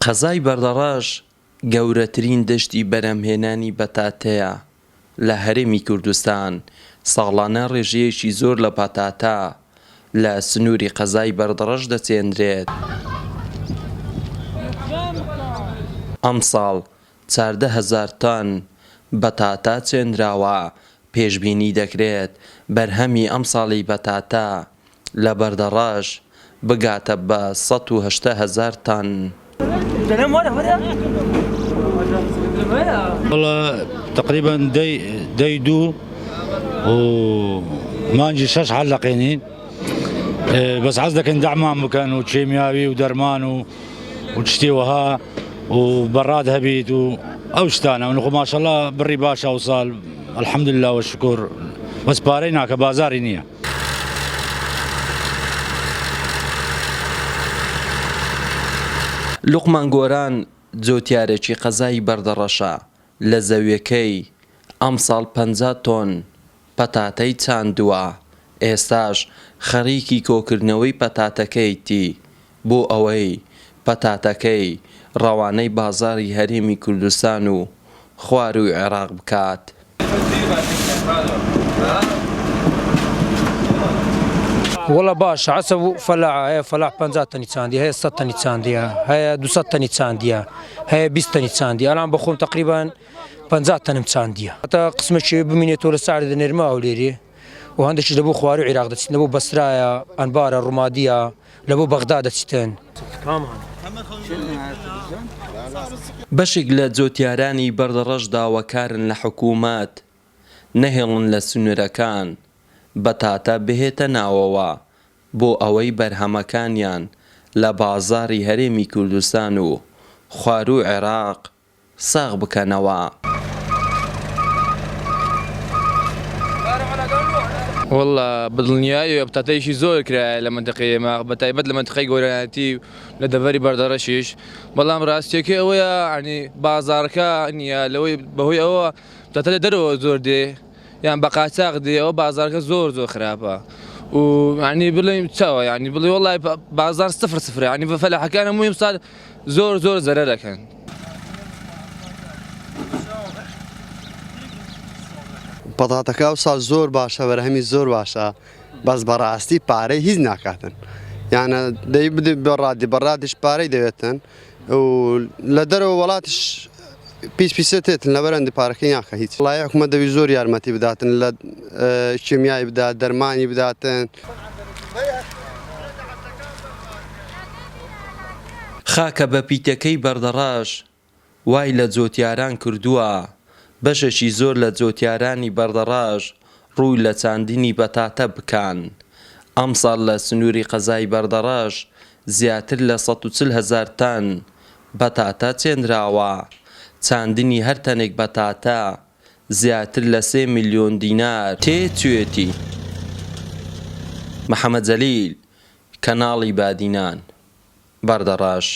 قەزای بەردەڕەش گەورەترین دەشتی بەرهەمهێنانی بەتاتەیە لە هەرێمی کوردستان. ساڵانە ڕێژەیەکی زۆر لە پەتاتە لە سنووری قەزای بەردەڕەش دەچێندرێت. ئەم ساڵ 14,000 تۆن بەتاتە چێندراوە. پێشبینی دەکرێت بەرهەمی ئەم ساڵی بەتاتە لە بەردەڕەش بگاتە بە 180,000 تۆن. والله تقريبا ديدو ومانجي 6 حلقينين، بس عزدك دعمان مكان وكيميائي ودرمان وتشتيوها وبراد هبيت واوشتانا ونقول ما شاء الله بري باشا وصال الحمد لله والشكر، بس بارينا كبازاري نيه. لوقمان گۆران جۆتیارێکی قەزای بەردەڕەشە. لە زەویەکەی ئەم ساڵ 50 تۆن پەتاتەی چاندووە. ئێستاش خەریکی کۆکردنەوەی پەتاتەکەیەتی بۆ ئەوەی پەتاتەکەی ڕەوانەی بازاری هەرێمی کوردستان و خواروی عێراق بکات. والله باش عسب فلاعة، هي فلاع 50 تني تساندي، هي 100 تني تساندية، هي 200 تني تساندية، هي 20 تني تساندية. أنا عم بخوم تقريبا 50 تني تساندية. حتى قسم الشيء بمينيتو للسعر نرماه وليري، وهندش لبو خواري عراق دتشت، لبو بصرايا، أنبار الرمادية، لبو بغداد دتشتن. بەشێک لە جۆتیارانی بەردەڕەش داواکارن لە حکوومەت نەهێڵن لە سنوورەکان بەتاتە بهێتە ناوەوە بۆ ئەوەی بەرهەمەکانیان لە بازاری هەرێمی کوردستان و خواروی عێراق ساغ بکەنەوە. والله بدڵنیایی بەتاتەیەکی زۆر کرایە لە منتەقەی ئێمە، بەتایبەت لە منتەقەی گۆرانیەتی لە دەڤەری بەردەڕەشیش. بەڵام ڕاستیەکەی ئەوەیە ینی بازاڕەکە نییە لەوەی بەهۆی ئەوە بەتاتە لە دەرەوە زۆر دێ یان بە قاچاق دێ، ئەوە بازارەکە زۆر خراپە و ینی بڵێم چاوە ینی بڵێ وەڵای بازار 0-0 ینی بە فەلاحەکان هەمووی ئەمساڵ زۆر زەرەر دەکەن. پەتاتەکە ئەوساڵ زۆر باشە، بەرهەمی زۆر باشە، بەس بەڕاستی پارەی هیچ ناکاتن. یانە دەی بدە بەڕادیش پارەی دەوێتن و لە دەرەوە وڵاتیش پیسە تێتن لە بەرەندی پارەکەی ناکە هیچ. وڵای حکومەت دەوی زۆر یارمەتی بداتن، لە کیمیایی بدات، دەرمانی بداتن. خاکە بە پیتەکەی بەردەڕەش وای لە جۆتیاران کردووە. بەشێکی زۆر لە جۆتیارانی بەردەڕەش ڕووی لە چاندنی بەتاتە بکەن. ئەم ساڵ لە سنووری قەزای بەردەڕەش زیاتر لە 140,000 تۆن بەتاتە چێندراوە. چاندنی هەر تەنێک بەتاتە زیاتر لە 3 ملیۆن دینار تێچوێتی. محەممەد جەلیل، کەناڵی بادینان، بەردەڕەش.